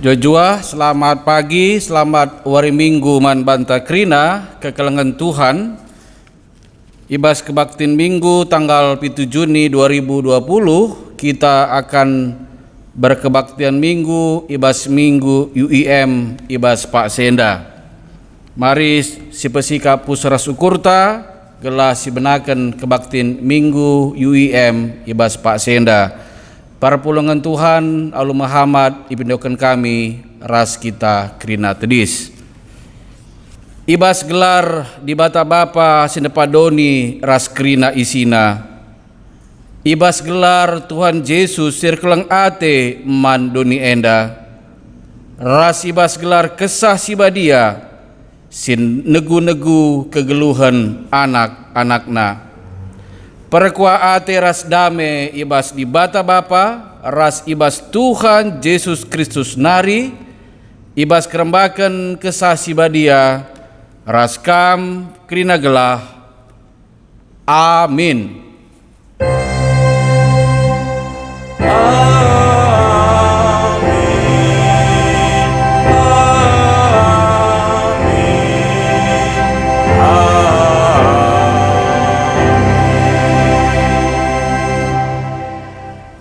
Jojua, selamat pagi, selamat wari minggu man banta krina, kekelengan Tuhan. Ibas kebaktin minggu tanggal 7 Juni 2020, kita akan berkebaktian minggu, ibas minggu UIM, ibas Pak Senda. Mari si pesika pusara syukurta, gelas si benakan kebaktin minggu UIM, ibas Pak Senda. Para pulangan Tuhan, Allah Muhammad, ipindokan kami, ras kita krina tedis. Ibas gelar di bata bapa sindepadoni ras krina isina. Ibas gelar Tuhan Yesus sirkelang ate man doni enda. Ras ibas gelar kesah sibadia, sin negu-negu kegeluhan anak-anakna. Perkua ate ras dame ibas di bata bapa, ras ibas Tuhan Yesus Kristus nari, ibas kerembakan kesasi badia, ras kam krina gelah. Amin.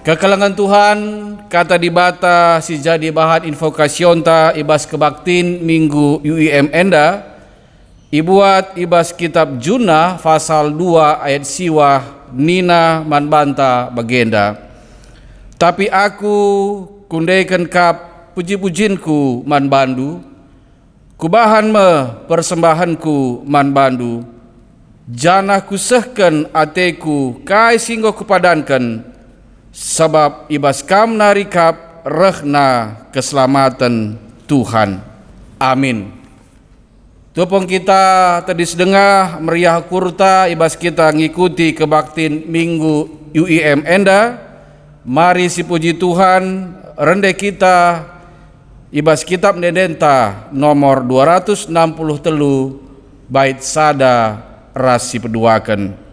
Kekelengan Tuhan, kata di bata si jadi bahan invokasion ta ibas kebaktin minggu UIM enda, ibuat ibas kitab Junah pasal 2 ayat siwah nina manbanta bagenda. Tapi aku kundaikan kap puji-pujinku manbandu, kubahan me persembahanku manbandu, janah kusehken ateku kai singgo kupadankan, sebab ibas kam narikap rehna keselamatan Tuhan. Amin. Tupong kita tadi sedengah meriah kurta ibas kita ngikuti kebaktin minggu UIM enda. Mari si puji Tuhan rende kita ibas kitab Nedenta nomor 263 bait sada rasi peduakan.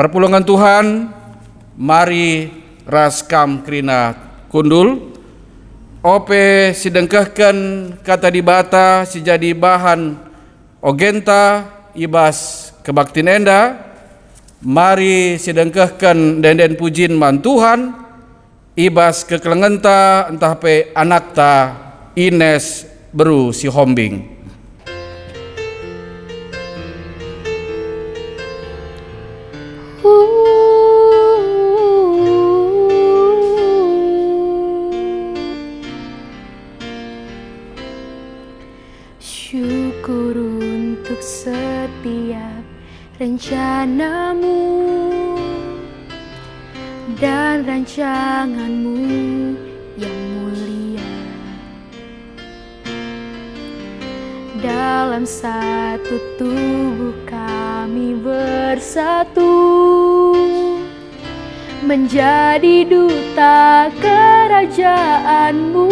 Perpulungan Tuhan, mari raskam krina kundul. Ope sidengkahkan kata di bata si jadi bahan ogenta ibas kebaktin enda. Mari sidengkahkan denden pujin man Tuhan, ibas kekelengenta entah pe anak ta Ines Beru Sihombing. Syukur untuk setiap rencanamu dan rancanganmu yang mulia. Dalam satu tubuh kami bersatu, menjadi duta kerajaanmu.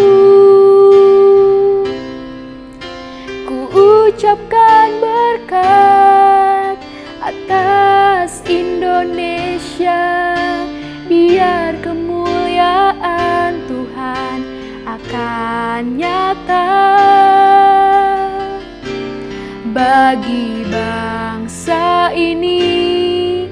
Ucapkan berkat atas Indonesia, biar kemuliaan Tuhan akan nyata. Bagi bangsa ini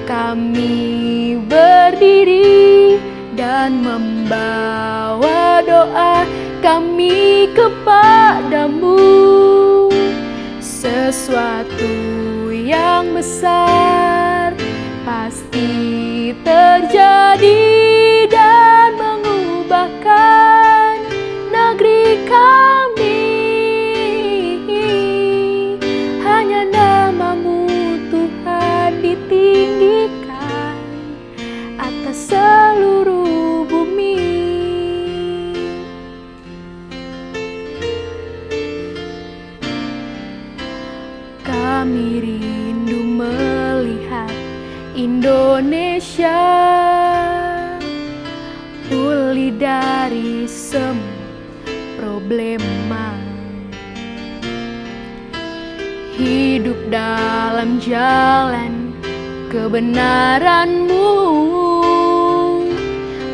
kami berdiri dan membawa doa kami kepadamu. Sesuatu yang besar pasti terjadi dan mengubahkan negeri kami. Hanya namamu Tuhan ditinggikan atas seluruh bumi. Kami rindu melihat Indonesia pulih dari semua problema, hidup dalam jalan kebenaran-Mu,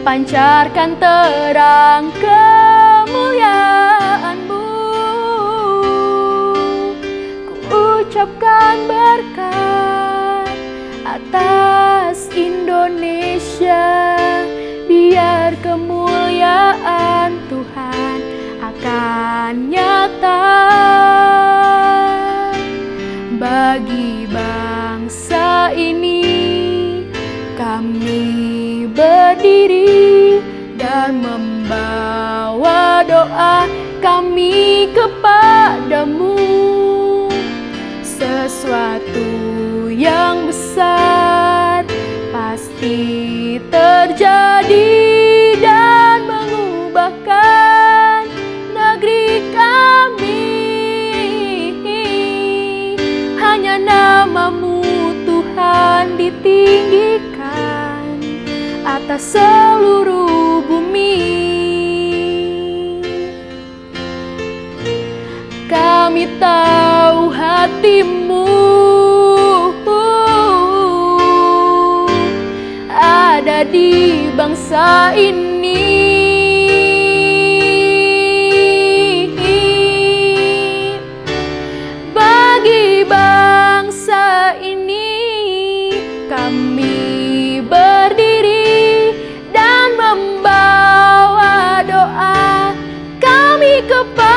pancarkan terang kemuliaan-Mu. Ucapkan berkat atas Indonesia, biar kemuliaan Tuhan akan nyata. Bagi bangsa ini kami berdiri dan membawa doa kami kepadamu. Sesuatu yang besar pasti terjadi dan mengubahkan negeri kami. Hanya namamu Tuhan ditinggikan atas seluruh bumi. Kami tahu hatimu ada di bangsa ini. Bagi bangsa ini kami berdiri dan membawa doa kami kepadamu.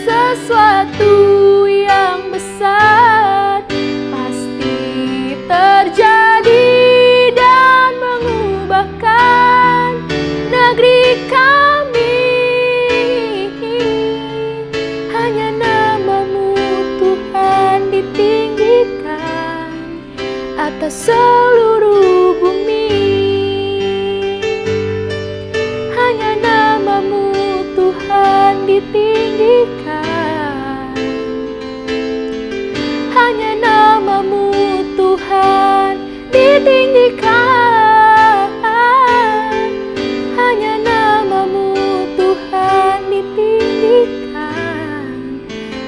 Sesuatu yang besar pasti terjadi dan mengubahkan negeri kami. Hanya namamu Tuhan ditinggikan atas seluruh bumi. Hanya namamu Tuhan ditinggikan. Hanya namamu Tuhan ditinggikan. Hanya namamu Tuhan ditinggikan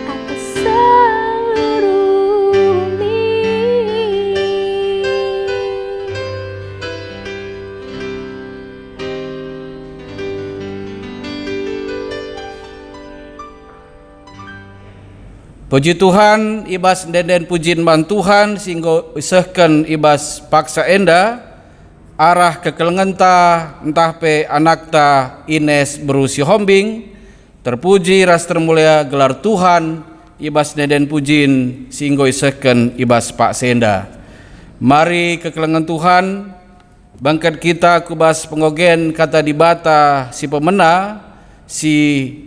atas seluruh bumi. Puji Tuhan, ibas denden pujin man Tuhan sehingga isehkan ibas paksa enda arah kekelengenta entah pe anakta Ines berusi hombing, terpuji ras termulia gelar Tuhan, ibas neden pujin singgo iseken ibas Pak Senda. Mari kekelengan Tuhan, bangkat kita kubas pengogen kata dibata si pemena, si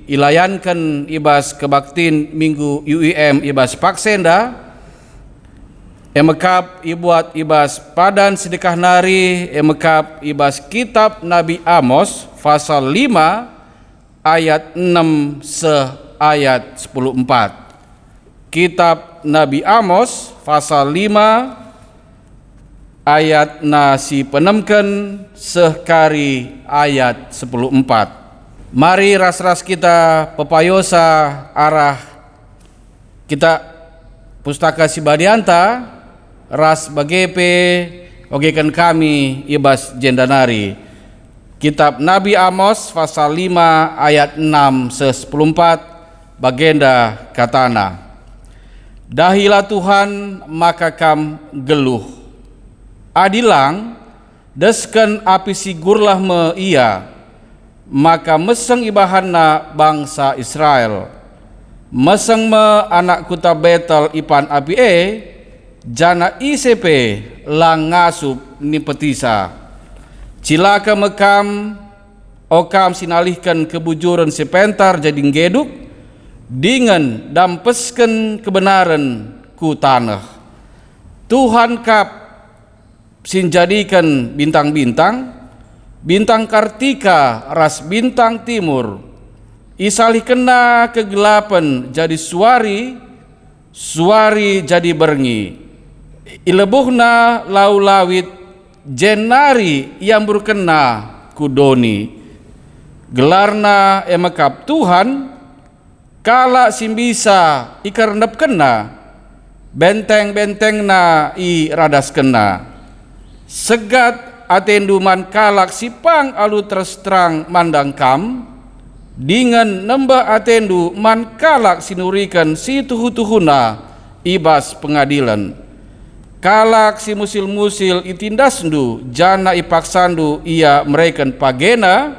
ilayankan ibas kebaktin minggu UIM ibas Pak Senda, emekap ibuat ibas padan sedekah nari, emekap ibas kitab Nabi Amos pasal 5 ayat 6 ayat 14. Kitab Nabi Amos pasal 5 ayat nasi penemken sekari ayat 14. Mari ras-ras kita pepayosa arah kita pustaka Sibadianta ras bagepe ogekan kami ibas jendanari. Kitab Nabi Amos pasal 5 ayat 6 14 bagenda katana. Dahilah Tuhan maka kam geluh. Adilang desken api sigurlah me ia, maka meseng ibahanna bangsa Israel. Meseng me anak kuta Betel ipan api jana ICP lang ngasup ni petisa. Cilaka mekam okam sinalihkan kebujuran sepentar jadi ngeduk, dengan dampesken kebenaran ku tanah. Tuhan kap sinjadikan bintang-bintang, bintang Kartika ras bintang timur, isalih kena kegelapan jadi suari, suari jadi berngi, ilebuhna lau lawit jenari yang berkena kudoni, gelarna emekap Tuhan, kala simbisa ikarendap kena, benteng-bentengna i radas kena. Segat atenduman kalak sipang alu terus terang mandang kam, dengan nembah atendu man kalak sinurikan si tuhu-tuhuna ibas pengadilan. Kalak si musil-musil itindasndu jana ipaksandu ia mereken pagena,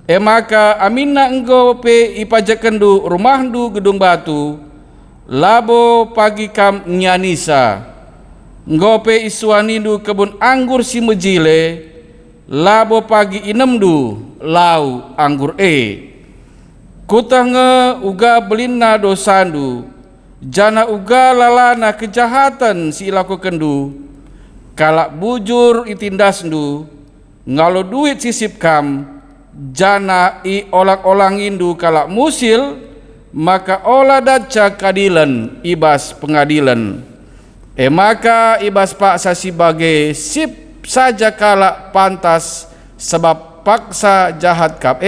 emaka amina enggo pe ipajakendu rumahdu gedung batu, labo pagi kam nyanisa. Ngope iswanindu kebun anggur si mejile, labo pagi inemdu lau anggur kutange uga belinna dosandu, jana uga lalana kejahatan si ilakukendu, kalak bujur itindasndu, ngalo duit sisip kam, jana i olang-olangindu kalak musil, maka olah daca kadilan ibas pengadilan. Maka ibas pak sasi bage sip saja kalak pantas sebab paksa jahat kap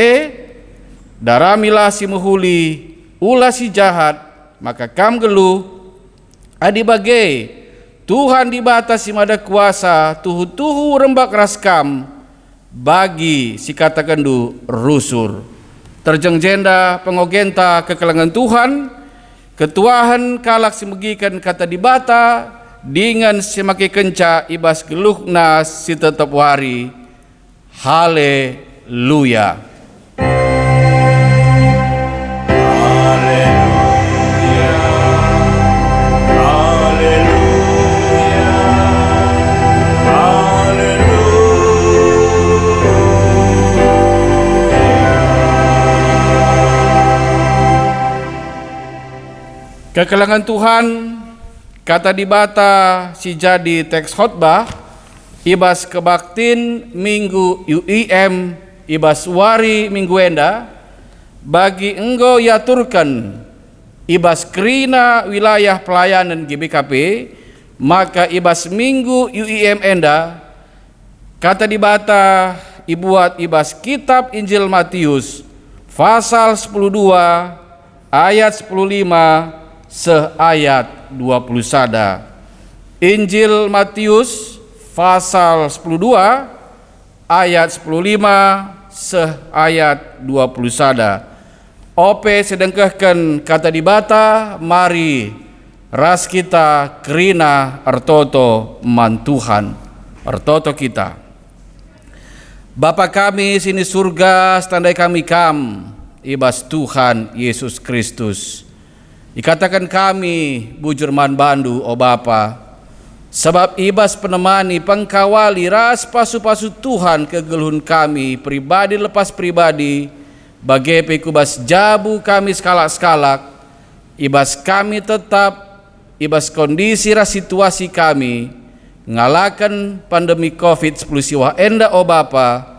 daramilah si muhuli ulah si jahat, maka kam geluh adi bage Tuhan dibatasi mada kuasa tuhu-tuhu rembak raskam bagi si katakandu rusur terjeng jenda pengogenta kekelangan Tuhan ketuahan kalak simegikan kata dibata dengan semakin kenca ibas geluhna si tetap wari. Haleluya. Kekelangan Tuhan kata dibata si jadi teks khotbah ibas kebaktin minggu UIM ibas wari minggu enda bagi enggo yaturkan ibas krina wilayah pelayanan GBKP, maka ibas minggu UIM enda kata dibata ibuat ibas kitab Injil Matius pasal 12 ayat 15 seayat 20 sada. Injil Matius pasal 12 ayat 15 seayat 20 sada. Ope sedengkahkan kata dibata mari ras kita kerina artoto man Tuhan artoto kita. Bapa kami sini surga, standai kami kam, ibas Tuhan Yesus Kristus. Ikatakan kami bujur man bandu o Bapa, sebab ibas penemani pengkawali ras pasu-pasu Tuhan kegeluhun kami pribadi lepas pribadi, bagai pekubas jabu kami skalak-skalak, ibas kami tetap, ibas kondisi ras situasi kami, ngalakan pandemi COVID-19 siwah enda o Bapa,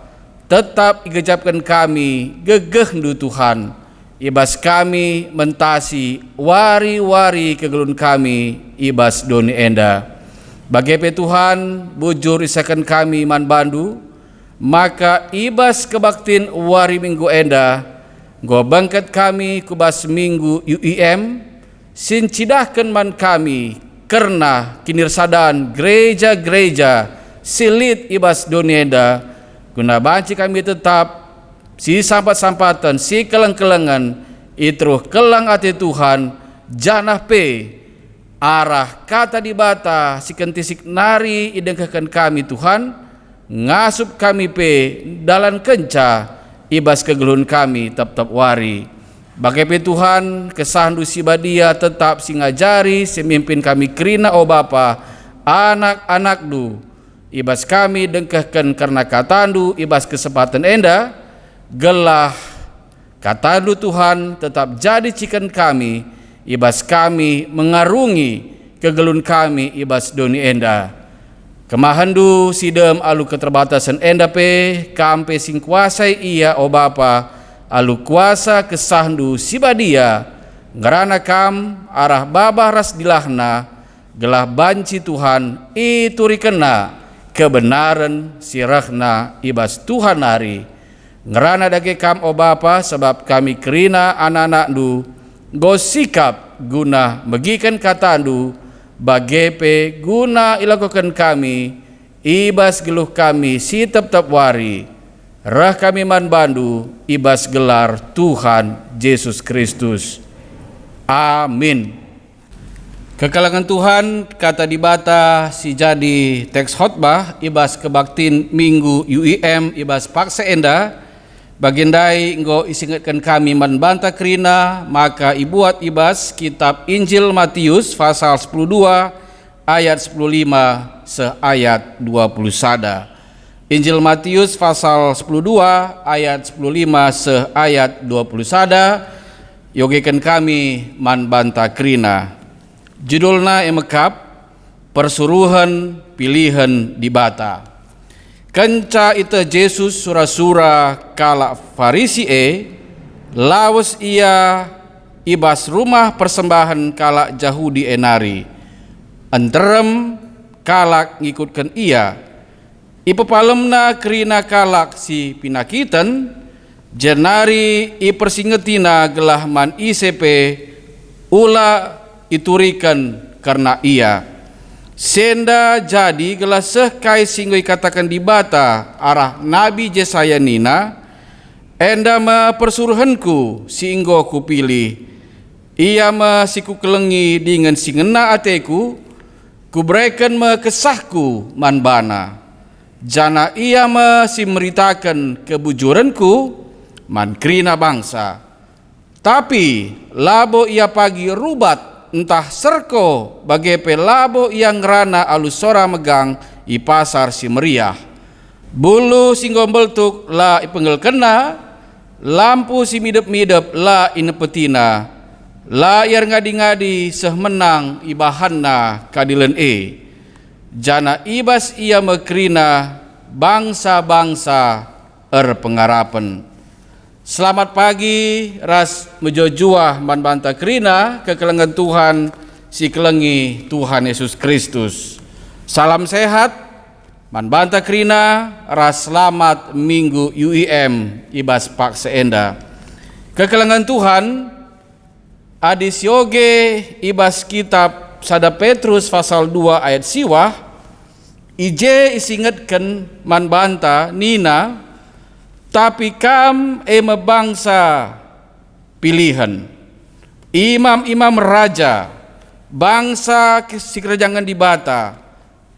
tetap igejapkan kami gegeh ndu Tuhan, ibas kami mentasi wari-wari kegelun kami ibas doni enda. Bagai Tuhan bujur isakan kami man bandu, maka ibas kebaktin wari minggu enda, go bangkat kami kubas minggu UIM, sincidahkan man kami karena kinirsadan gereja-gereja silit ibas doni enda, guna banci kami tetap si sampat-sampatan, si keleng-kelengan, itruh kelang ati Tuhan, janah pe, arah kata di bata, si kentisik nari idengkakan kami Tuhan, ngasup kami pe, dalan kenca, ibas kegeluhun kami tetap wari. Bagai pe Tuhan, kesahandu si badia tetap si ngajari, si mimpin kami kerina o Bapa, anak-anak du, ibas kami dengkahkan karena katandu, ibas kesempatan enda, gelah katandu Tuhan tetap jadi cikan kami, ibas kami mengarungi kegelun kami ibas doni enda. Kemahandu sidem alu keterbatasan enda pe, kampe sing kuasai ia o Bapa, alu kuasa kesahandu si badia, ngerana kam arah babah ras dilahna, gelah banci Tuhan ituri kena kebenaran sirahna ibas Tuhan hari. Ngerana dage kam o Bapa, sebab kami kerina anak-anak du, go sikap guna megikan katandu, bagepe guna ilakukan kami, ibas geluh kami si tetap wari, rah kami man bandu, ibas gelar Tuhan Yesus Kristus. Amin. Kekalangan Tuhan kata di bata si jadi teks khotbah ibas kebaktin minggu UIM ibas paksa enda, bagendai enggo isingatkan kami man banta kerina, maka ibuat ibas kitab Injil Matius pasal 12 ayat 15 seayat 20 sada. Injil Matius pasal 12 ayat 15 seayat 20 sada, yogekan kami man banta kerina. Judulna emekap persuruhan pilihan di bata. Kenca ita Yesus sura-sura kala Farisi lawas ia ibas rumah persembahan kala Yahudi enari, enterem kalak ngikutkan ia, ipepalemna kerina kalak si pinakitan, jenari ipersingetina gelah man ICP ula iturikan karena ia. Senda jadi gelah sehkai singgoi katakan di bata arah Nabi Yesaya nina, enda ma persuruhanku singgo ku pilih, ia ma siku kelengi dengan singena ateku, ku berikan ma kesahku man bana, jana ia ma si meritakan kebujuranku man krina bangsa, tapi labo ia pagi rubat entah serko bagai pelabo yang rana alusora megang i pasar si meriah, bulu singgo beltuk la ipenggel kena, lampu si midep-midep la inepetina, la iar ngadi-ngadi seh menang ibahanna kadilen jana ibas ia mekrina bangsa-bangsa pengarapan. Selamat pagi, ras mejojuah man banta kerina kekelengan Tuhan si kelengi Tuhan Yesus Kristus. Salam sehat, man banta kerina ras selamat minggu UIM ibas pak seenda. Kekelengan Tuhan adis yoge ibas kitab Sada Petrus pasal 2 ayat siwah, ije isingetkan man banta nina, tapi kam bangsa pilihan, imam-imam raja, bangsa si kerajaan di bata,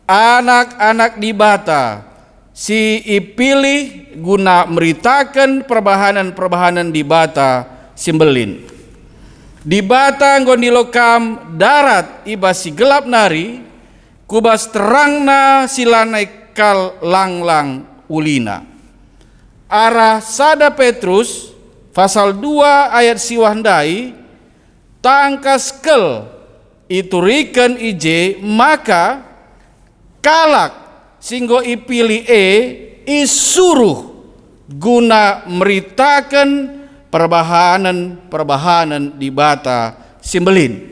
anak-anak di bata, si ipilih guna meritakan perbahanan-perbahanan di bata simbelin. Di bata nggon di lokam darat ibas si gelap nari, kubas terangna silanai kal lang-lang ulina. Arah sada Petrus pasal 2 ayat siwahandai tangkas kel iturikan ije maka kalak singgo ipili isuruh guna meritakan perbahanan di bata simbelin.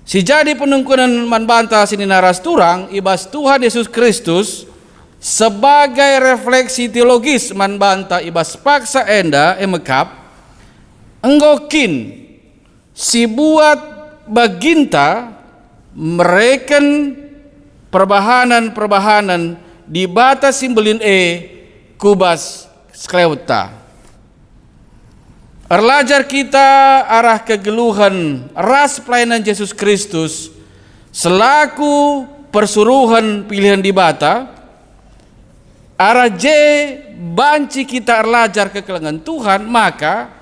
Si jadi penungkunan manbanta sini naras turang ibas Tuhan Yesus Kristus sebagai refleksi teologis manbanta ibas paksa enda emekap enggokin si buat baginta mereken perbahanan di bata simbelin kubas skleuta. Erlajar kita arah kegeluhan ras pelayanan Yesus Kristus selaku persuruhan pilihan di bata. Arah banci kita erlajar kekelengan Tuhan, maka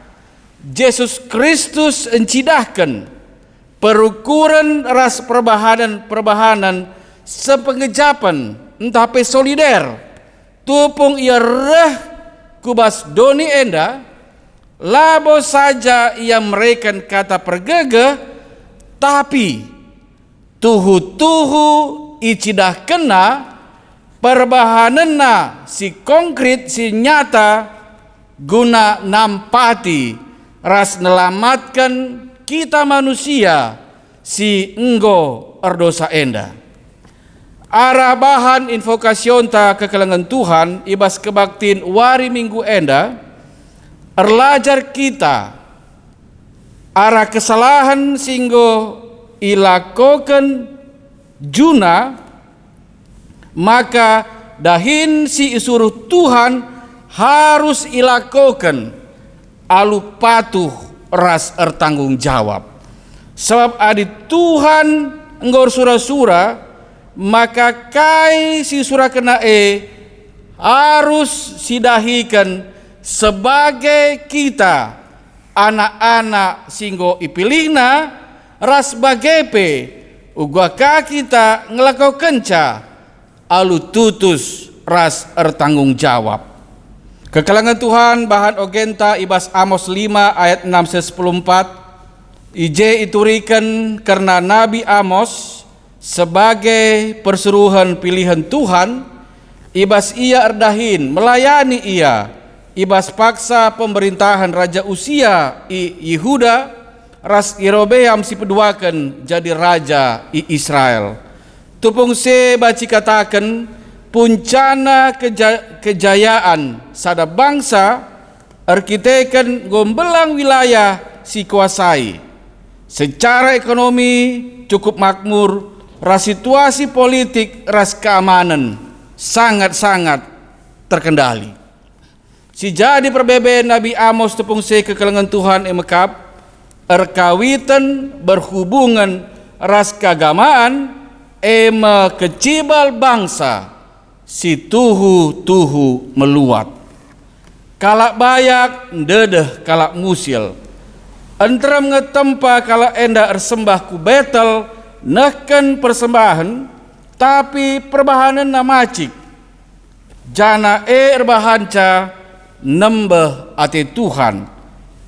Yesus Kristus encidahkan perukuran ras perbahanan sepengejapan entah pe solider tupung ia reh kubas doni enda labo saja ia mereken kata pergege, tapi tuhu-tuhu icidah kena perbahanana si konkret si nyata guna nampati ras nelamatkan kita manusia si enggo erdosa enda. Arah bahan invokasion ta kekelengan Tuhan ibas kebaktin wari minggu enda erlajar kita arah kesalahan singgo ilakokan juna, maka dahin si isuruh Tuhan harus ilakokan alu patuh ras ertanggung jawab. Sebab adi Tuhan enggor sura-sura, maka kai si sura kena harus sidahikan sebagai kita anak-anak singgo ipilihna ras bagepe ugaka kita ngelakau kenca alu tutus ras ertanggung jawab. Kekelangan Tuhan bahan ogenta ibas Amos 5 ayat 6-14 ije iturikan karena Nabi Amos sebagai persuruhan pilihan Tuhan ibas ia erdahin melayani ia ibas paksa pemerintahan Raja Usia Yehuda ras Yerobeam si peduakan jadi raja Israel. Tupung se baci katakan puncana kejayaan sada bangsa arkiteken gombelang wilayah si kuasai. Secara ekonomi cukup makmur, ras situasi politik ras keamanan sangat-sangat terkendali. Si jadi perbeben Nabi Amos tepung se kekelengan Tuhan emekap erkawitan berhubungan ras keagamaan kecibal bangsa si tuhu meluat. Kalak bayak dedeh kalak musil. Entram ngetempa kalak enda ersembah ku betel neken persembahan tapi perbahanan namacik. Jana erbahanca nembeh ate Tuhan.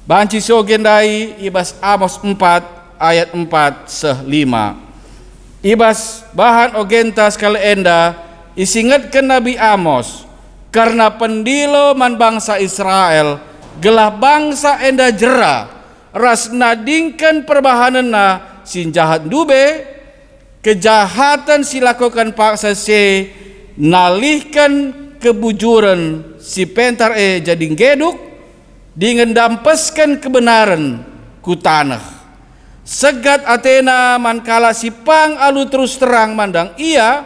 Banci sogendai ibas Amos 4 ayat 4-5. Ibas bahan ogenta sekali enda isingatkan Nabi Amos karena pendilo man bangsa Israel gelah bangsa enda jera ras nadingkan perbahanana sin jahat dube kejahatan silakukan paksa se nalihkan kebujuran si pentar jadi geduk dengan dampeskan kebenaran ku tanah. Segat Athena mankala si pang alu terus terang mandang ia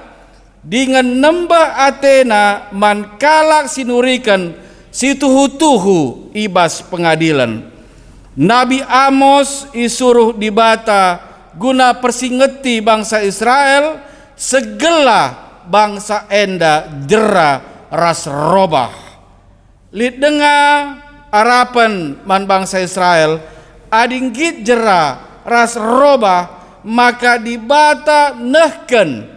dengan nembah Athena mankala sinurikan si tuhu-tuhu ibas pengadilan. Nabi Amos isuruh dibata guna persingeti bangsa Israel segala bangsa enda jera ras robah. Lid dengar harapan man bangsa Israel adinggit jera ras robah, maka dibata nehken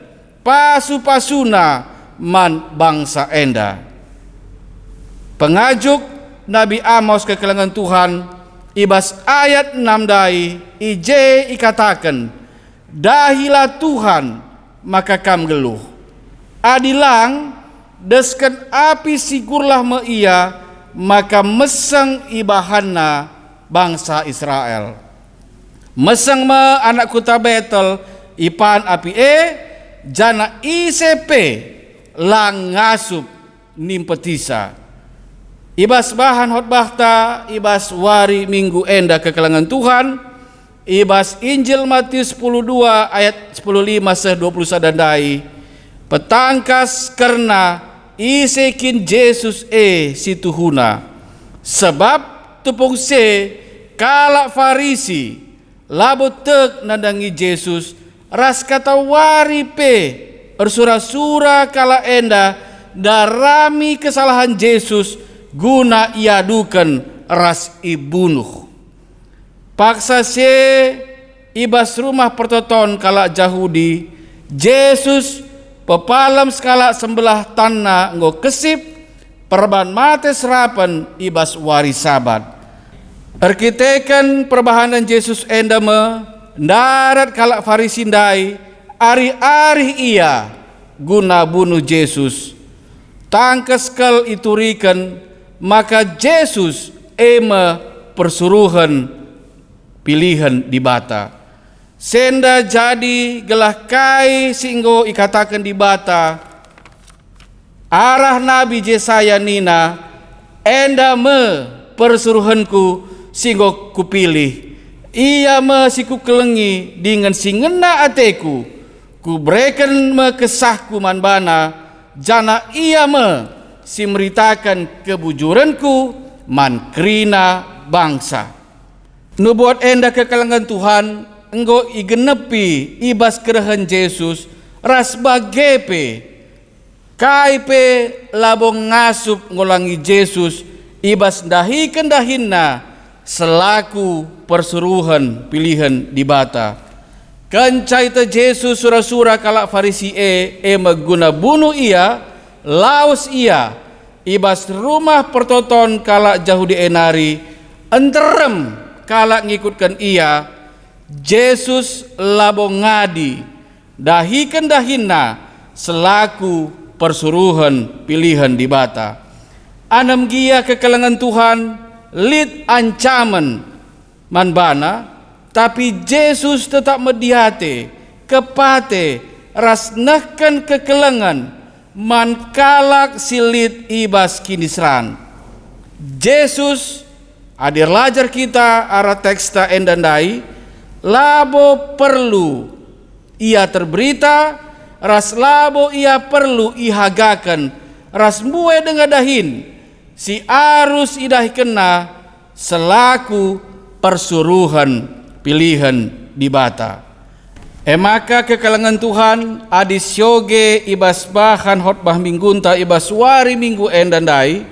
pasu-pasuna man bangsa enda. Pengajuk Nabi Amos kekelangan Tuhan ibas ayat 6 dai ije ikatakan, dahilah Tuhan maka kam geluh. Adilang desken api sigurlah me ia, maka meseng ibahanna bangsa Israel. Meseng me anak kuta Betel ipan api jana ICP lang ngasup nimpetisa. Ibas bahan hotbahta, ibas wari minggu enda kekelangan Tuhan, ibas Injil Matius 12 ayat 15-20 sadandai, petangkas karena isekin Yesus situhuna, sebab tepung kalak Farisi labo tek nandangi Yesus ras kata wari ersura-sura kala enda darami kesalahan Yesus guna iadukan ras ibunuh. Paksa ibas rumah pertoton kala Yahudi, Yesus pepalam skala sembelah tanah nggo kesip perban mate serapan ibas wari sabat. Erkitekan perbahanan Yesus endame darat kala Farisi ndai ari-ari ia guna bunuh Yesus. Tangkes kal iturikan, maka Yesus persuruhan pilihan di bata. Senda jadi gelah kai singgo ikatakan di bata arah Nabi Yesaya nina enda persuruhanku singgo kupilih. Ia siku kelengi dengan singena ateku ku berikan kesahku manbana jana ia si meritakan kebujuranku man krina bangsa. Nubuat enda kekalangan Tuhan enggo igenepi ibas kerahan Yesus ras bagepe kaipe labong ngasup ngolangi Yesus ibas dahi kendahinna selaku persuruhan pilihan di bata. Kencaita Yesus sura-sura kalak Farisi maguna bunuh ia laos ia ibas rumah pertoton kalak Yahudi enari enterem kalak ngikutkan ia. Yesus labo ngadi dahi kendahinna selaku persuruhan pilihan di bata. Anam gia kekelangan Tuhan lid ancaman manbana, tapi Yesus tetap mediate kepate rasnahkan kekelangan man kalak silit ibas kinisran. Yesus adir lajar kita arah teksta endandai labo perlu ia terberita, ras labo ia perlu ihagakan, ras mue dengan dahin si arus idah kena selaku persuruhan pilihan di bata. Maka kekalangan Tuhan adis yoge ibas bahan hotbah minggunta ibas wari minggu endandai,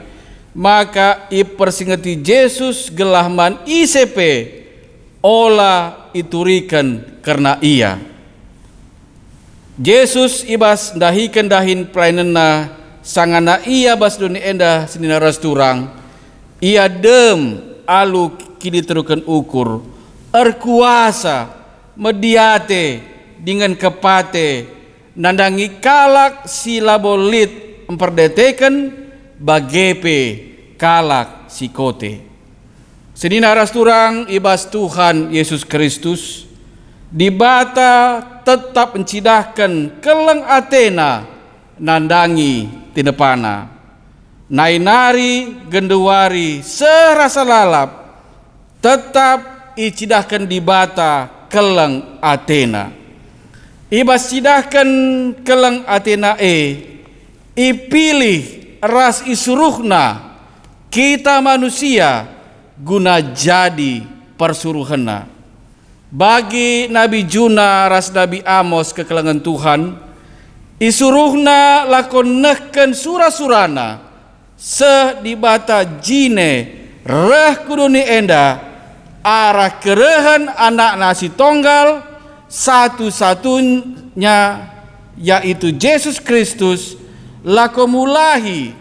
maka ipersingeti Yesus gelahman ICP ola iturikan karena ia. Yesus ibas dahikan dahin pelayanana sangana ia bas dunia enda senina rasturang ia dem alu kini terukan ukur erkuasa mediate dengan kepate nandangi kalak si labolit memperdetekan bagepe kalak si kote. Senina rasturang ibas Tuhan Yesus Kristus di bata tetap mencidahkan keleng Athena nandangi tinepana nainari genduari serasa lalap tetap icidahkan di bata keleng Athena. Ibas cidahkan keleng Athena ipilih ras isuruhna kita manusia guna jadi persuruhana. Bagi Nabi Juna ras Nabi Amos kekelangan Tuhan Isuruhna lakon nehken sura-surana seh di bata jine reh kuduni enda arah kerehan anak nasi tonggal satu-satunya yaitu Yesus Kristus lako mulahi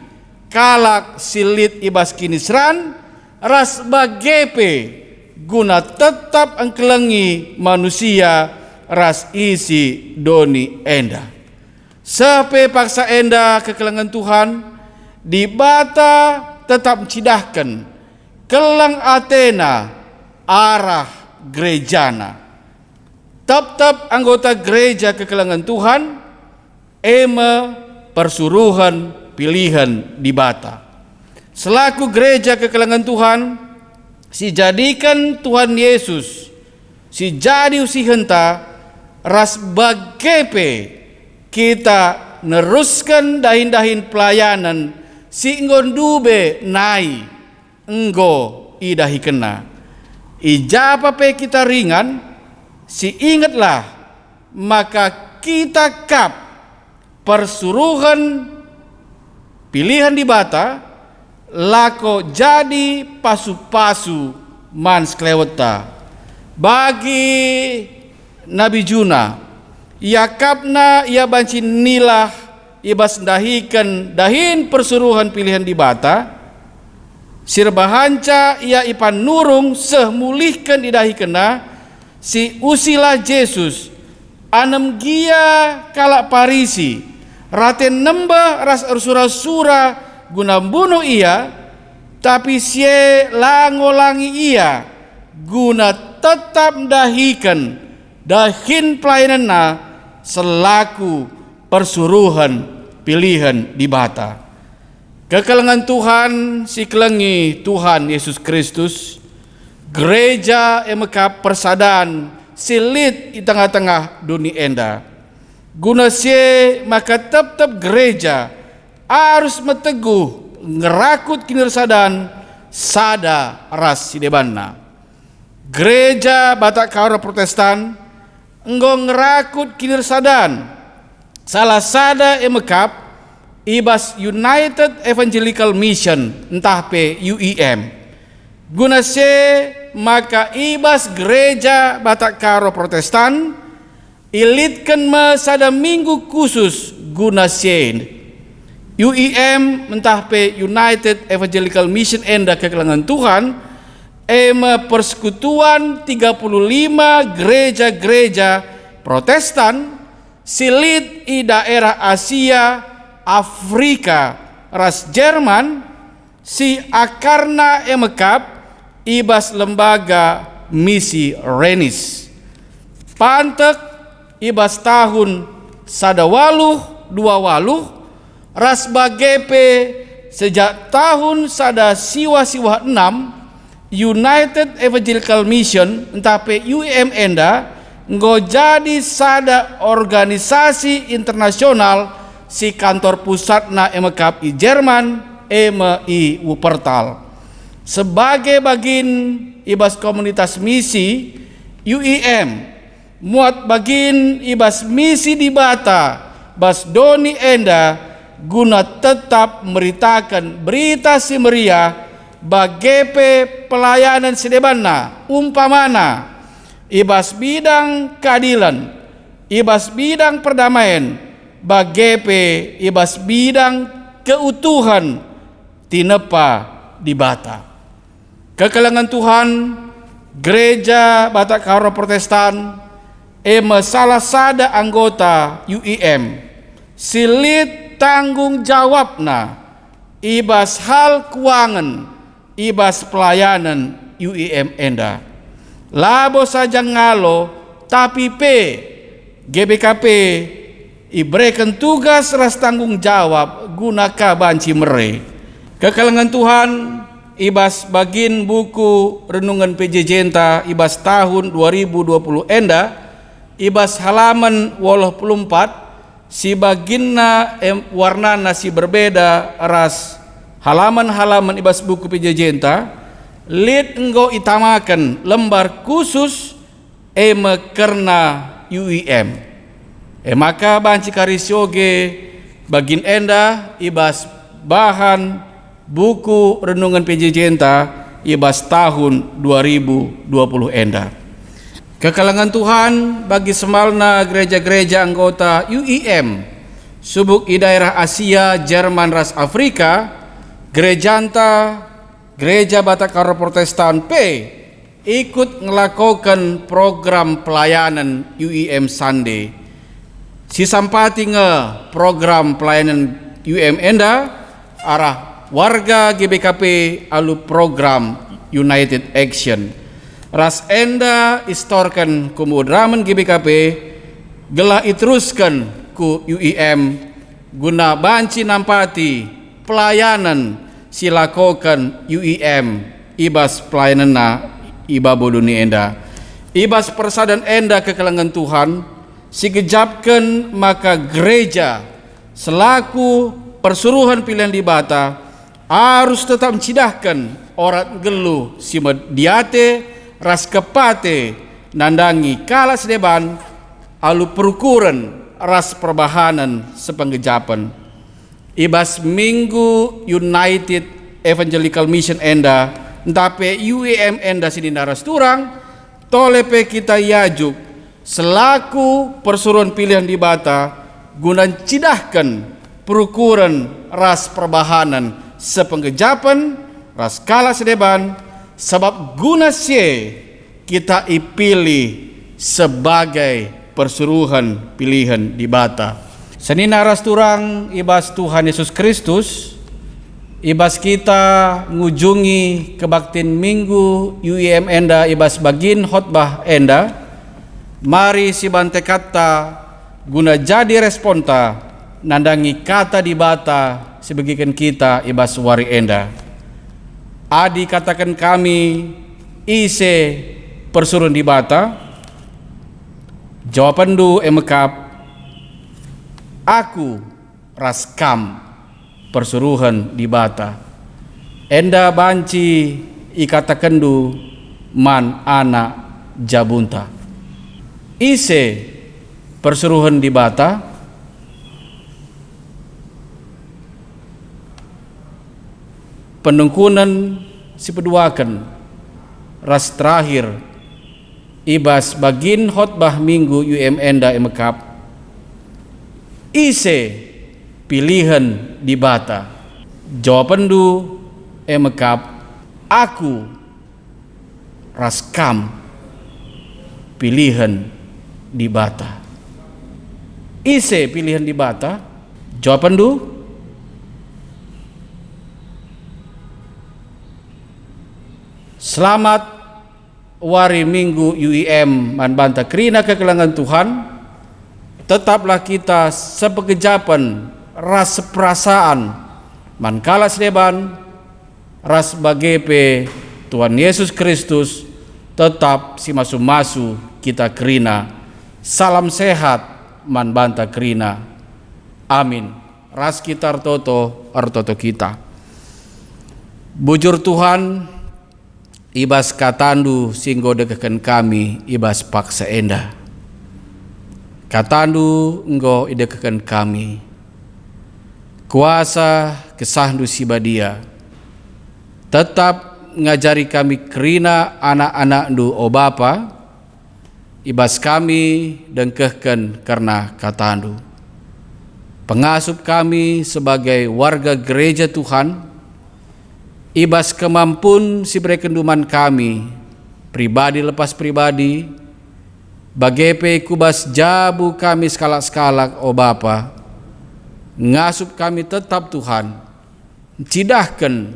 kalak silit ibas kinisran ras bagepe guna tetap angkelengi manusia ras isi doni enda. Sepe paksa enda kekelengan Tuhan di bata tetap cidahkan kelang Athena arah gerejana. Tetap anggota gereja kekelengan Tuhan ema persuruhan pilihan di bata. Selaku gereja kekelengan Tuhan, si jadikan Tuhan Yesus, si jadi usi henta ras bagepe kita neruskan dahin-dahin pelayanan si enggon dube nai enggo idahi kena. Ijapa pe kita ringan si ingatlah maka kita kap persuruhan pilihan di bata lako jadi pasu-pasu mans kleweta bagi Nabi Juna Yakapna ia banci nilah ibas dahikan dahin persuruhan pilihan di bata sirbahanca ia ipan nurung seh mulihkan idahi kena si usilah Yesus anem gia kalak parisi raten nembah ras sura-sura guna bunuh ia tapi sie langolangi ia guna tetap dahikan dahin pelayananna selaku persuruhan pilihan di bata. Kekelengan Tuhan si kelengi Tuhan Yesus Kristus gereja emeka persadaan silit di tengah-tengah dunia enda. Guna sie maka tetap gereja harus meteguh ngerakut kinersadan sada ras sidebanna. Gereja Batak Karo Protestan enggo ngerakut kinersadan salah sada emekap ibas United Evangelical Mission entah pe UEM guna se maka ibas gereja Batak Karo Protestan ilitkan sada minggu khusus guna se UEM entah pe United Evangelical Mission enda kekelengan Tuhan persekutuan 35 gereja-gereja Protestan silit di daerah Asia, Afrika, ras Jerman si akarna emekap ibas lembaga misi Renis. Pantek ibas tahun sadawaluh dua waluh ras bagepe sejak tahun sada siwa-siwa 6 United Evangelical Mission entah pe UEM enda nggo jadi sada organisasi internasional si kantor pusatna emekap i Jerman i Wuppertal sebagai bagin ibas komunitas misi UEM muat bagin ibas misi di bata bas doni enda guna tetap meritakan berita si meriah bagepe pelayanan sedebanna umpamana ibas bidang keadilan ibas bidang perdamaian bagepe ibas bidang keutuhan tinepa di bata. Kekelengan Tuhan gereja Batak Karo Protestan salah sada anggota UEM silit tanggung jawabna ibas hal keuangan ibas pelayanan UEM enda. Labo saja ngalo tapi GBKP iberikan tugas ras tanggung jawab gunaka banci mere. Kekelengan Tuhan ibas bagin buku renungan PJJ ibas tahun 2020 enda ibas halaman 84 si baginna warna nasi berbeda ras halaman-halaman ibas buku PJJ lid enggo itamakan lembar khusus karena UEM Maka banci karisyoge bagin enda ibas bahan buku renungan PJJ ibas tahun 2020 enda. Kekalangan Tuhan bagi semalna gereja-gereja anggota UEM subuk i daerah Asia, Jerman, ras Afrika, gerejanta Gereja Batakara Protestan P ikut ngelakukan program pelayanan UEM Sunday. Si sampati nge program pelayanan UEM enda arah warga GBKP alu program United Action. Ras enda istorkan kemudraman GBKP gelah iteruskan ku UEM guna banci nampati pelayanan silakokan UEM ibas pelayanan na iba bodoni enda ibas persadan enda kekalangan Tuhan sigejapkan maka gereja selaku persuruhan pilihan di Bata harus tetap mencidahkan orang gelu simediate ras kepate nandangi kalas deban alu perukuran ras perbahanan sepenggejapan ibas Minggu United Evangelical Mission enda ntape UEM enda sini naras turang tolepe kita yajuk selaku persuruhan pilihan di Bata guna cidahkan perukuran ras perbahanan sepenggejapan ras kalas deban sebab guna sie kita ipilih sebagai persuruhan pilihan di Bata. Seni naras turang ibas Tuhan Yesus Kristus, ibas kita ngunjungi kebaktin Minggu UEM enda ibas bagin khotbah enda, mari si bante kata guna jadi responta nandangi kata di Bata sebagikan kita ibas wari enda. Adi katakan kami ise persuruhan di Bata. Jawaban du emekap aku raskam persuruhan di Bata. Enda banci ikatakan du man anak jabunta. Ise persuruhan di Bata penungkunan si peduakan ras terakhir ibas bagin khotbah Minggu UEM enda emekap ise pilihan di Bata. Jawaban du emekap aku raskam pilihan di Bata. Ise pilihan di Bata. Jawaban du selamat wari Minggu UEM man banta krina kekalangan Tuhan. Tetaplah kita sepegejapan ras perasaan man kalas deban ras bagepe Tuhan Yesus Kristus tetap si masu-masu kita krina. Salam sehat man banta krina. Amin. Ras kita artoto kita. Bujur Tuhan ibas katandu singgo dekekan kami ibas paksa enda. Katandu enggo idekekan kami. Kuasa kesahdu sibadia. Tetap ngajari kami kerina anak-anak du o Bapa. Ibas kami dengkehkan karena katandu. Pengasup kami sebagai warga gereja Tuhan. Ibas kemampun si berekenduman kami, pribadi lepas pribadi, bagepe kubas jabu kami skalak-skalak o Bapa, ngasup kami tetap Tuhan, cidahkan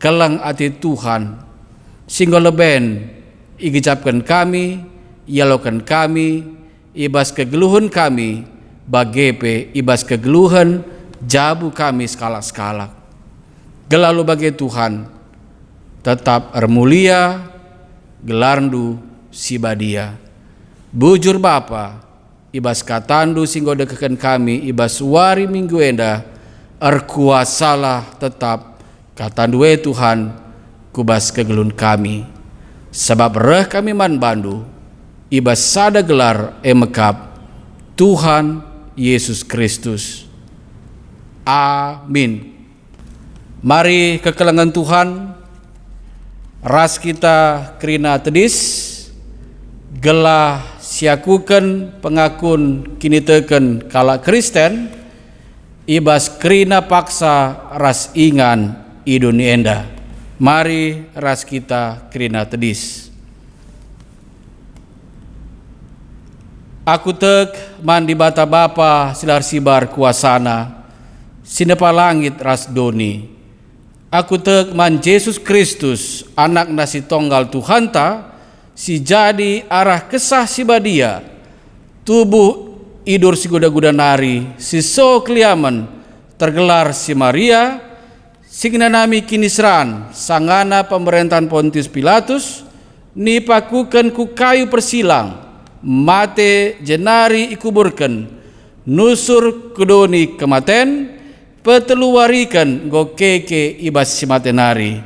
kelang ati Tuhan, singgo leben igejapkan kami, yalokan kami, ibas kegeluhan kami, bagepe ibas kegeluhan jabu kami skalak-skalak. Gelalu bagi Tuhan tetap ermulia gelarndu sibadia. Bujur Bapa ibas katandu singgo dekekan kami ibas wari Minggu enda erkuasalah tetap katandu Tuhan kubas kegelun kami. Sebab reh kami man bandu ibas sada gelar emekap Tuhan Yesus Kristus. Amin. Mari kekelengan Tuhan, ras kita kerina tedis, gelah siakuken pengakun kini teken kala Kristen, ibas kerina paksa ras ingan iduni enda. Mari ras kita kerina tedis. Aku tek mandi bata bapa silar sibar kuasana, sinepa langit ras doni. Aku tek man Yesus Kristus, anak nasi tonggal Tuhanta, si jadi arah kesah si badia, tubuh idur si guda-guda nari, si so kliaman, tergelar si Maria, signa nami kinisran, sangana pemerintahan Pontius Pilatus, nipakukan ku kayu persilang, mate jenari ikuburkan, nusur kudoni kematen, peteluwarikan go keke ibas simatenari,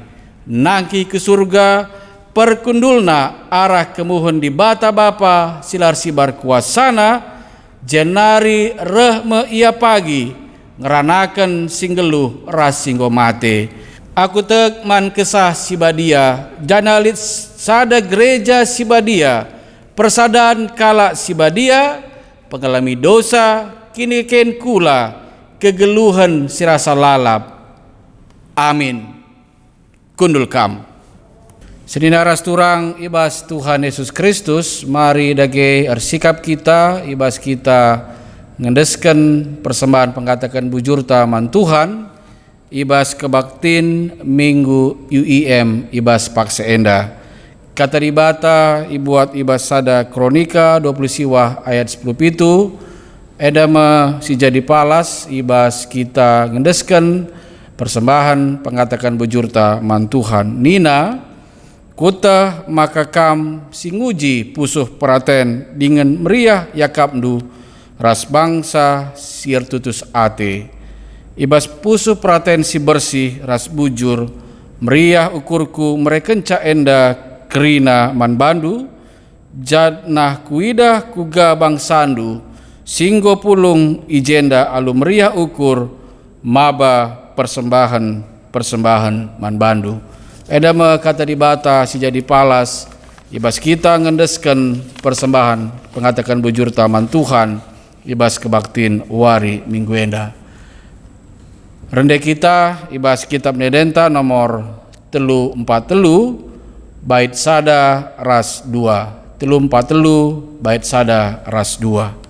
nangki ke surga, perkundulna arah kemuhun di bata bapa silar sibar kuasana, jenari rehme ia pagi, ngeranakan singgeluh ras singgo mate. Aku tek man kesah sibadia, janalit sada gereja sibadia, persadaan kala sibadia, pengalami dosa, kini ken kula, kegeluhan sirasa lalap. Amin. Kundul kam. Sedina ras turang ibas Tuhan Yesus Kristus, mari dage ersikap kita, ibas kita ngendesken persembahan pengatakan bujurta man Tuhan, ibas kebaktin minggu UIM ibas paksa enda. Kata dibata ibuat ibas sada kronika 20 siwah ayat 10 pitu, edama si jadi palas ibas kita ngendesken persembahan pengatakan bujurta man Tuhan. Nina kuta maka kam si nguji pusuh peraten dengan meriah yakapndu ras bangsa sier tutus ate, ibas pusuh peraten si bersih ras bujur meriah ukurku merekenca enda kerina man bandu, jadnah kuidah kuga bangsandu, singgo pulung ijenda alu meriah ukur maba persembahan man bandu. Edama kata dibata si jadi palas, ibas kita ngendesken persembahan pengatakan bujur taman Tuhan, ibas kebaktin wari minggu enda. Rende kita ibas kitab Nedenta nomor 340 bait sada ras 2, 340 bait sada ras 2.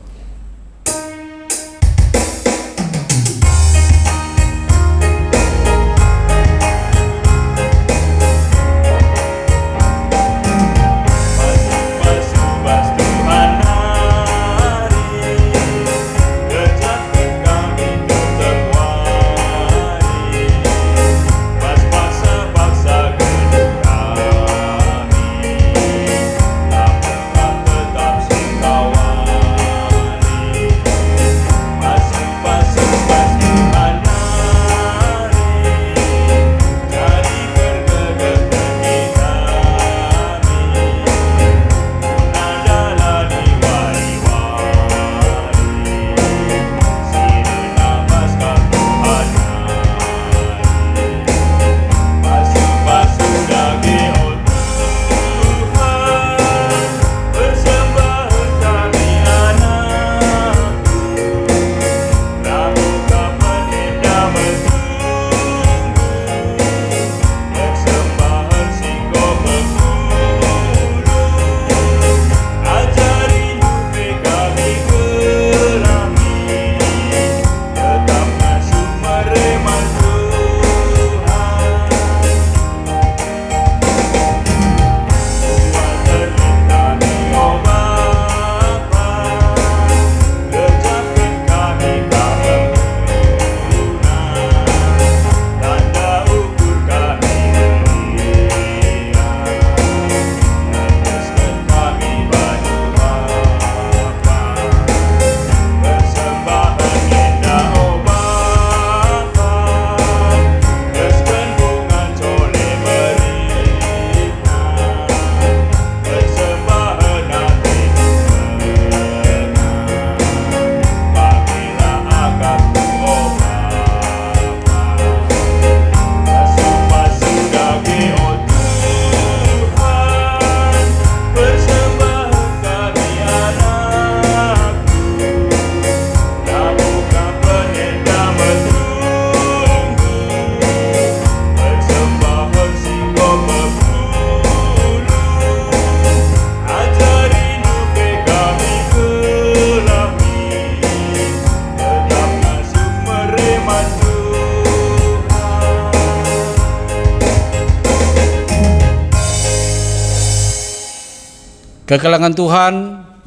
Kekelangan Tuhan,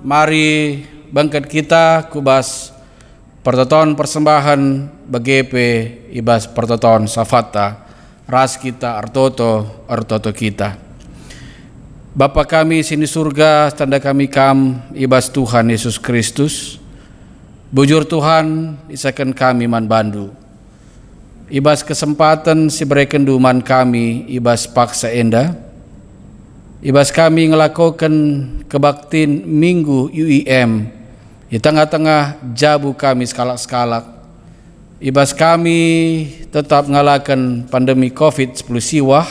mari bangkat kita kubas pertoton persembahan begepe ibas pertoton safata ras kita artoto kita. Bapa kami sini surga, tanda kami ibas Tuhan Yesus Kristus. Bujur Tuhan isakan kami man bandu. Ibas kesempatan si berekendu man kami ibas paksa enda. Ibas kami ngelakukan kebaktin minggu UIM di tengah-tengah jabu kami sekalak-sekalak. Ibas kami tetap ngalakan pandemi COVID-10 siwah,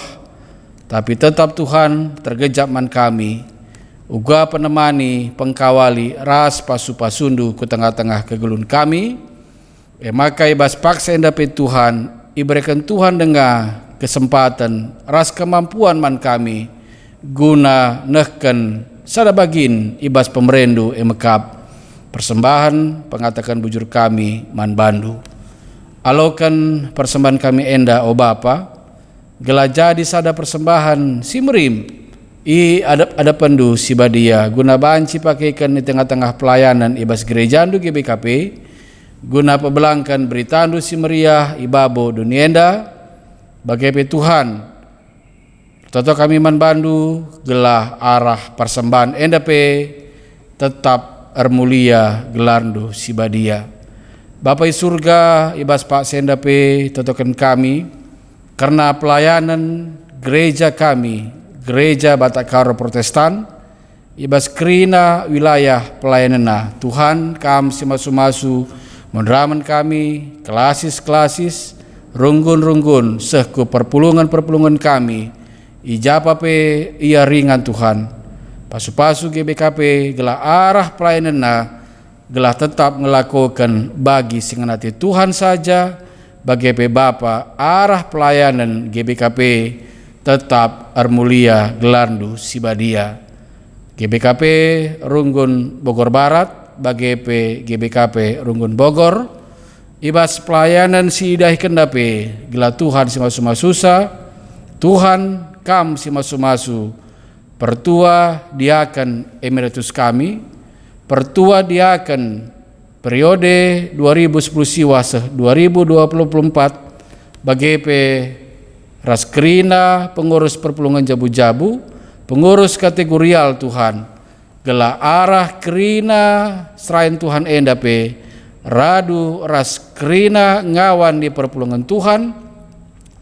tapi tetap Tuhan tergejap man kami. Uga penemani pengkawali ras pasu-pasundu ke tengah-tengah kegelun kami. Maka ibas paksa endape Tuhan, iberikan Tuhan dengar kesempatan ras kemampuan man kami guna nehken sada bagin ibas pemerendu emekap persembahan pengatakan bujur kami man bandu. Alokan persembahan kami enda o Bapa, gela jadi sada persembahan simrim i ada pendu si badia guna banci pakaikan di tengah-tengah pelayanan ibas gerejandu GBKP guna pebelangkan beritandu si meriah ibabo dunienda bagai Tuhan. Toto kami man bandu gelah arah persembahan endape tetap ermulia gelardu si badia. Bapa surga ibas pak sendape totokan kami karena pelayanan gereja kami, gereja Batakaro Protestan ibas krina wilayah pelayanana Tuhan kam si masu-masu mendraman kami kelasis runggun sehku perpulungan kami ijapape ia ringan Tuhan. Pasu-pasu GBKP gelah arah pelayananna gelah tetap ngelakukan bagi singanati Tuhan saja. Bagi Bapa arah pelayanan GBKP tetap armulia gelardu sibadia. GBKP Runggun Bogor Barat bagi GBKP Runggun Bogor ibas pelayanan si idahi kendape gelah Tuhan si masu-masusa Tuhan kam si masu-masu pertua diakan emeritus kami, pertua diakan periode 2010 siwaseh 2024 bagi raskrina pengurus perpulungan jabu-jabu, pengurus kategorial Tuhan, gelah arah krina serain Tuhan endape radu raskrina ngawan di perpulungan Tuhan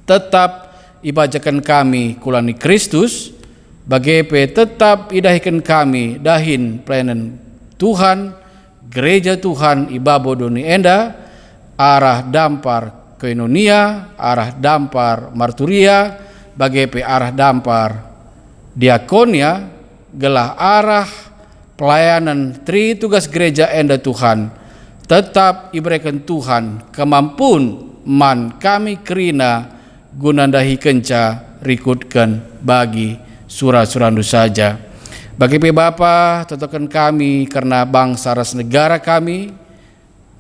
tetap ibajakan kami kulani Kristus bagepe tetap idahikan kami dahin pelayanan Tuhan gereja Tuhan ibabo doni enda arah dampar koinonia arah dampar marturia bagepe arah dampar diakonia gelah arah pelayanan tri tugas gereja enda Tuhan tetap iberikan Tuhan kemampuan man kami kerina gunandahi kenca rikutkan bagi surah-surandu saja. Bagi Bapa totokan kami karena bangsa ras negara kami,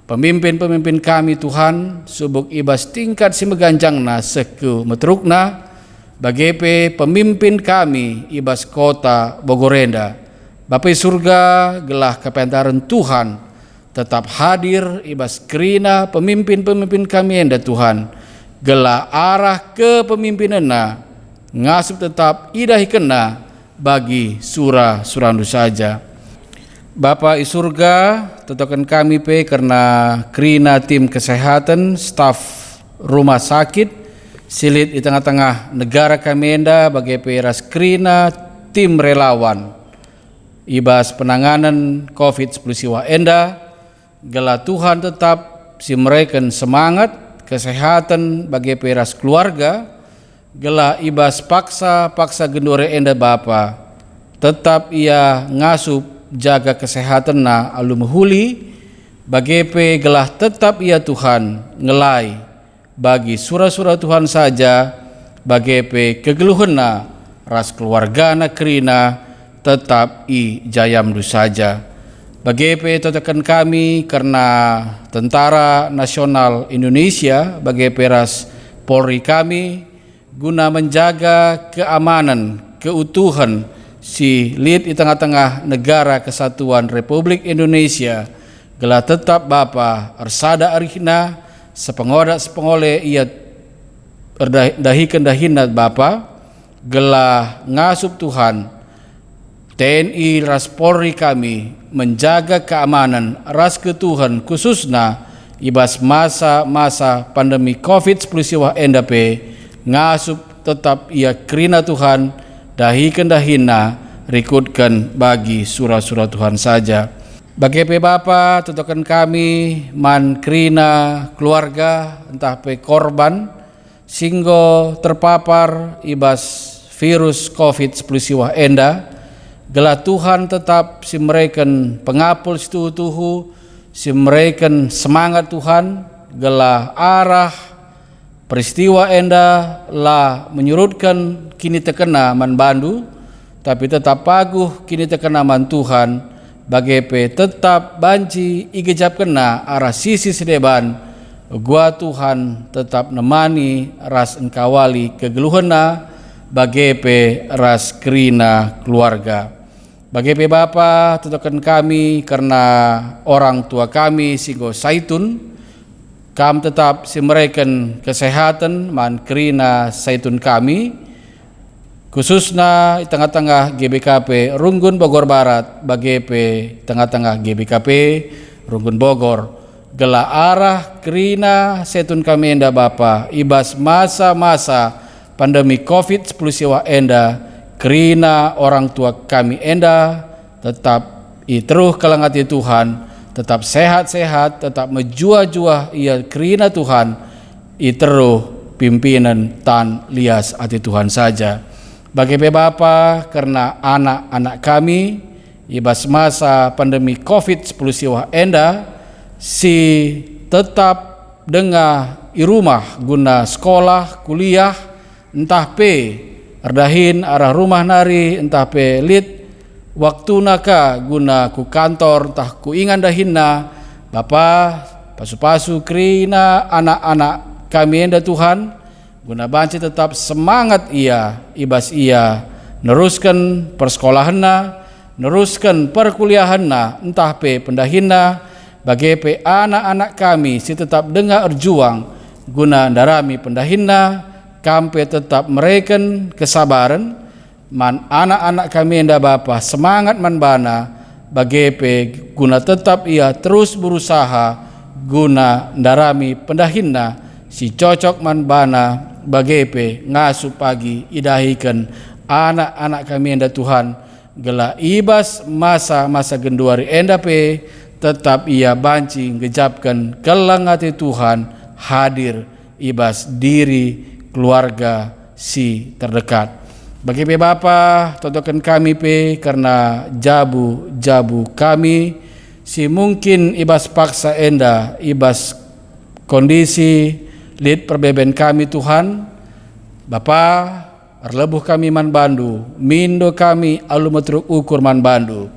pemimpin-pemimpin kami Tuhan, subuk ibas tingkat si meganjangna seku metrukna, bagi pemimpin kami ibas kota Bogorenda, Bapa surga gelah kepentaran Tuhan, tetap hadir ibas kerina pemimpin-pemimpin kami enda Tuhan, gelah arah kepemimpinanna ngasup tetap idahi kena bagi surah-surandu saja. Bapa surga totokan kami karena krina tim kesehatan staf rumah sakit silit di tengah-tengah negara kami enda bagi peras krina tim relawan ibas penanganan COVID-10 siwa enda gelah Tuhan tetap si mereka semangat kesehatan bagi peras keluarga gelah ibas paksa gendore enda Bapa tetap ia ngasup jaga kesehatan na alumhuli bagi gelah tetap ia Tuhan ngelai bagi surah-surah Tuhan saja bagi kegeluhana ras keluarga na kerina tetap i jayamdu saja. Bagi totokan kami karena Tentara Nasional Indonesia bagi peras Polri kami guna menjaga keamanan, keutuhan si lid di tengah-tengah negara kesatuan Republik Indonesia, gelah tetap Bapa arsada arihna sepengole ia dahikan dahinat Bapa, gelah ngasup Tuhan TNI ras Polri kami menjaga keamanan ras ke Tuhan khususnya ibas masa-masa pandemi COVID-19 siwah endape ngasup tetap ia kerina Tuhan dahikan dahina rikutkan bagi surah-surah Tuhan saja. Bagi Bapa tutukan kami man kerina keluarga entah pe korban singgo terpapar ibas virus COVID-19 siwah enda, gelah Tuhan tetap si mereken pengapul tuhu si mereken semangat Tuhan, gelah arah peristiwa enda lah menyurutkan kini terkena man bandu, tapi tetap paguh kini terkena man Tuhan, bagepe tetap banci igejap kena arah sisi sedeban, gua Tuhan tetap nemani ras engkawali kegeluhena, bagepe ras kerina keluarga. Bagepe Bapa tutukan kami karena orang tua kami singgo saitun, kam tetap si mereken kesehatan man kerina saitun kami, khususnya di tengah-tengah GBKP Runggun Bogor Barat, bagepe tengah-tengah GBKP Runggun Bogor, gelah arah kerina saitun kami enda Bapa, ibas masa-masa pandemi COVID-19 siwa enda, kerina orang tua kami enda tetap teruh kalangati Tuhan, tetap sehat-sehat, tetap menjua-jua ia kerina Tuhan, teruh pimpinan tan lias ati Tuhan saja. Bagi Bapa karena anak-anak kami ibas masa pandemi COVID-19 siwa enda si tetap dengar i rumah guna sekolah, kuliah, entah pe erdahin arah rumah nari, entah pe lid waktu naka guna ku kantor, entah ku ingan dahinna Bapa pasu-pasu kerina anak-anak kami enda Tuhan, guna banci tetap semangat ia ibas ia neruskan persekolahanna, neruskan perkuliahanna, entah pe pendahinna, bagi pe anak-anak kami si tetap dengar erjuang guna darami pendahinna, kampe tetap mereken kesabaran man anak-anak kami enda Bapa semangat man bana, bagepe guna tetap ia terus berusaha guna darami pendahinna si cocok man bana, bagepe ngasup pagi idahikan anak-anak kami enda Tuhan, gelah ibas masa-masa genduari enda pe tetap ia banci ngejapkan kelangati Tuhan hadir ibas diri keluarga si terdekat. Bagi Bapa totokan kami pe karena jabu kami si mungkin ibas paksa enda ibas kondisi lid perbeben kami Tuhan, Bapa erlebuh kami man bandu, mindo kami alumetruk ukur man bandu,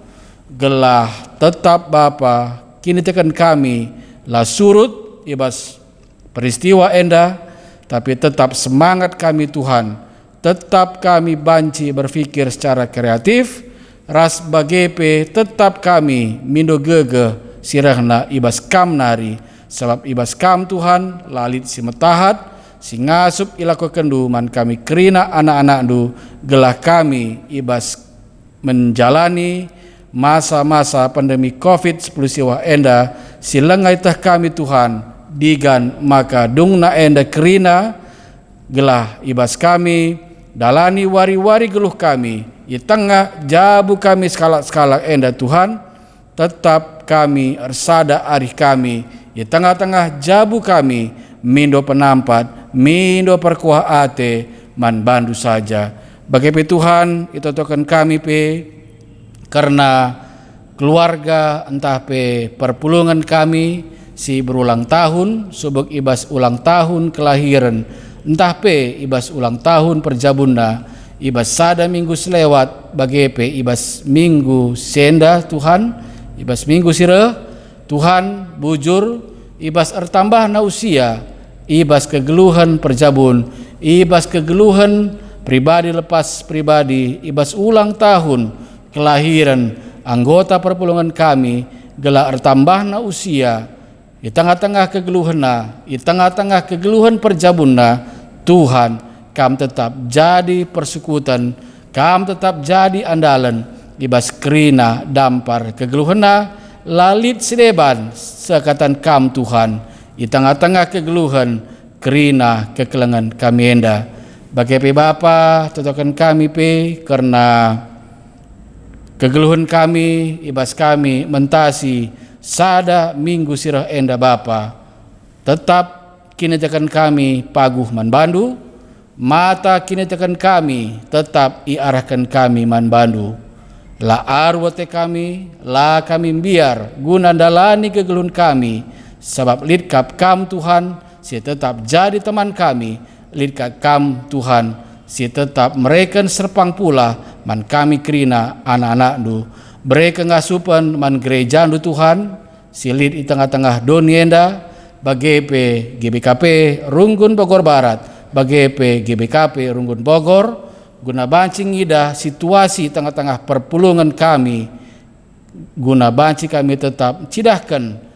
gelah tetap Bapa kini tekan kami lah surut ibas peristiwa enda, tapi tetap semangat kami Tuhan, tetap kami banci berpikir secara kreatif, ras bagepe tetap kami mindo gege sirahna ibas kam nari, sebab ibas kam Tuhan lalit si metahat, si ngasup ilaku kendu man kami kerina anak-anak du, gelah kami ibas menjalani masa-masa pandemi COVID-19 siwa enda, si lengai tah kami Tuhan, digan maka dungna enda kerina, gelah ibas kami dalani wari-wari geluh kami i tengah jabu kami skala-skala enda Tuhan, tetap kami ersada arih kami i tengah-tengah jabu kami mindo penampat, mindo perkuah ate man bandu saja. Bagi Tuhan itu token kami pe karena keluarga entah pe perpulungan kami si berulang tahun, subuk ibas ulang tahun kelahiran, entah pe ibas ulang tahun perjabunda, ibas sada minggu selewat, bagepe ibas minggu senda Tuhan, ibas minggu sire Tuhan bujur, ibas ertambah na usia, ibas kegeluhan perjabun, ibas kegeluhan pribadi lepas pribadi, ibas ulang tahun kelahiran anggota perpulungan kami, gelar tambahna usia, di tengah-tengah kegeluhana, di tengah-tengah kegeluhan perjabunna, Tuhan, kam tetap jadi persekutan, kam tetap jadi andalan, ibas kerina dampar kegeluhana, lalit sedeban sekatan kam Tuhan, di tengah-tengah kegeluhan, kerina kekelengan kami enda. Bagi Bapa, totokan kami karena kegeluhan kami, ibas kami mentasi sada minggu sirah enda Bapa. Tetap kinejakan kami paguh man bandu, mata kinejakan kami tetap iarahkan kami man bandu. La arwate kami, la kami biar guna dalani kegeluhan kami, sebab lidkap kam Tuhan, si tetap jadi teman kami, lidkap kam Tuhan, si tetap mereka serpang pula man kami kerina anak-anak du. Mereka ngasupan man gereja du Tuhan, silit di tengah-tengah donienda, bagepe GBKP Runggun Bogor Barat, bagepe GBKP Runggun Bogor, guna bancing ida situasi tengah-tengah perpulungan kami, guna banci kami tetap cidahkan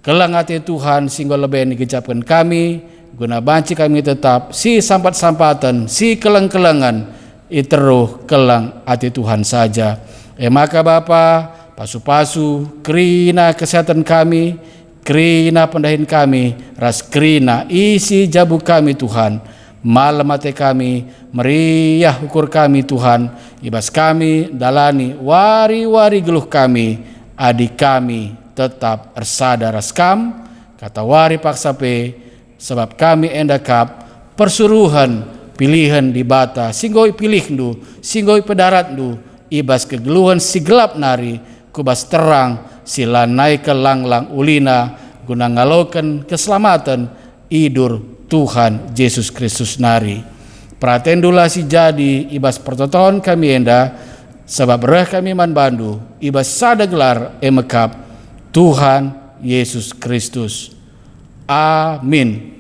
kelangate Tuhan sehingga lebih digejapkan kami, guna banci kami tetap si sampat-sampatan, si keleng-kelengan, iteruh kelang ati Tuhan saja. Maka Bapa, pasu-pasu, kerina kesehatan kami, kerina pendahin kami, ras kerina isi jabu kami Tuhan, malam mati kami, meriah ukur kami Tuhan, ibas kami dalani wari-wari geluh kami, adik kami tetap ersada raskam, kata wari paksape, sebab kami endakap persuruhan pilihan di bata, singgoi pilih du, singgoi pedarat du, ibas kegeluhan si gelap nari, kubas terang sila naik ke lang-lang ulina, guna ngalokan keselamatan idur Tuhan Yesus Kristus nari. Pratendulah si jadi ibas pertoton kami enda, sebab reh kami man bandu, ibas sada gelar emekap Tuhan Yesus Kristus. Amin.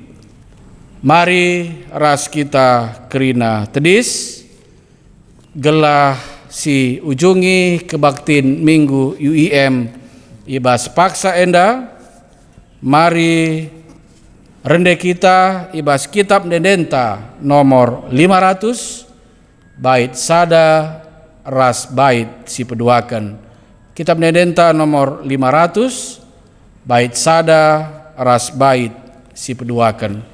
Mari ras kita kerina tedis, gelah si ujungi kebaktin minggu UIM ibas paksa enda, mari rende kita ibas kitab Dendenta nomor 500 bait sada ras bait si peduakan. Kitab Dendenta nomor 500 bait sada ras bait si peduakan.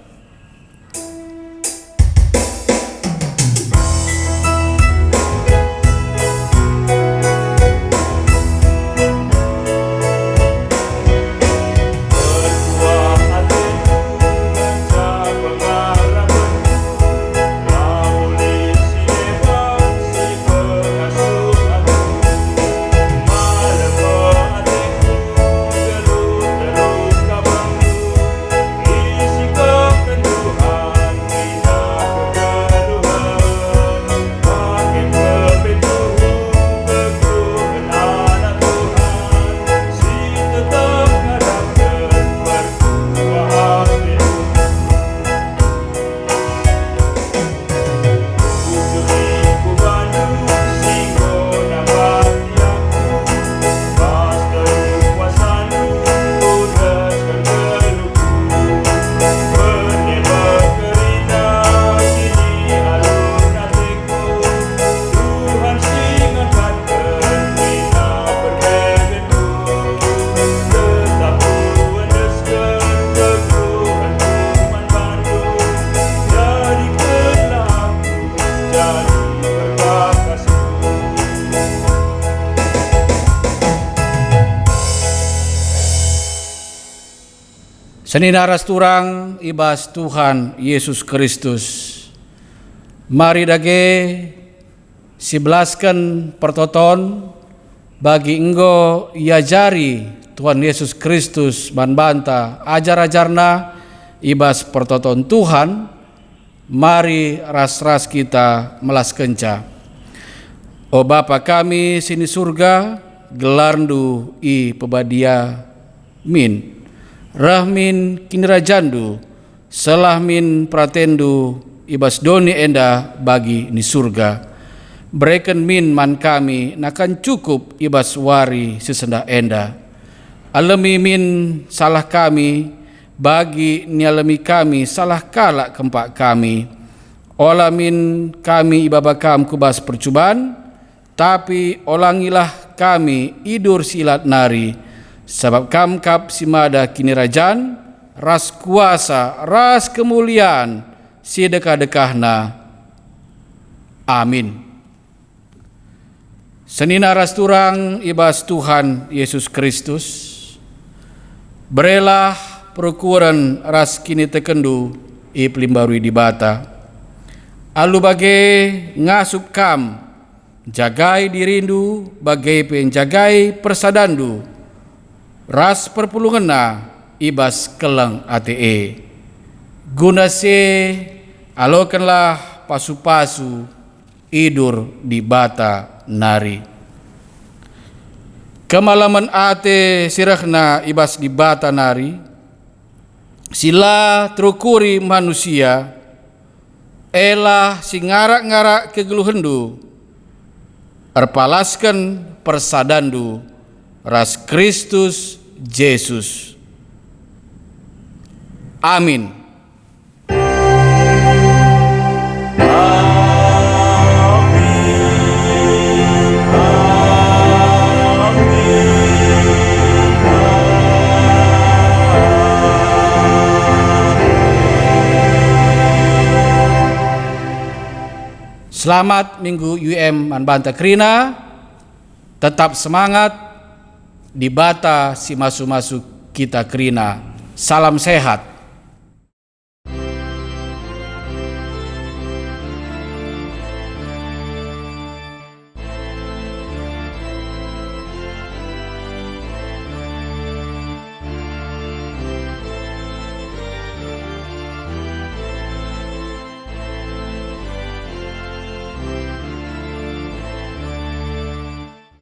Seninaras turang ibas Tuhan Yesus Kristus. Mari dage sibelaskan pertoton bagi enggo iajari Tuhan Yesus Kristus banbanta ajar-ajarna ibas pertoton Tuhan. Mari ras-ras kita melas kenca. O Bapa kami sini surga, gelarndu i pebadia min. Rahmin kinirajandu, selahmin pratendu ibas doni enda bagi ni surga. Bereken min man kami nakan cukup ibas wari sesenda enda. Alami min salah kami bagi ni alami kami salah kalak kempak kami. Olamin kami ibabakam kubas percubaan, tapi olangilah kami idur silat nari. Sebab kam kap simada kini rajan, ras kuasa, ras kemuliaan, si dekah-dekahna. Amin. Senina ras turang ibas Tuhan Yesus Kristus, berelah perukuran ras kini tekendu i pelimbarui di bata. Alu bagai ngasup kam, jagai dirindu bagai penjagai persadandu, ras perpulungena ibas kelang ate. Guna se alokanlah pasu-pasu idur di bata nari. Kemalaman ate sirahna ibas di bata nari, sila terukuri manusia, elah singarak-ngarak kegeluhendu, erpalaskan persadandu, ras Kristus Yesus. Amin. Selamat Minggu UM Manbanta Krina, tetap semangat di bata si masu-masu kita Krina. Salam sehat.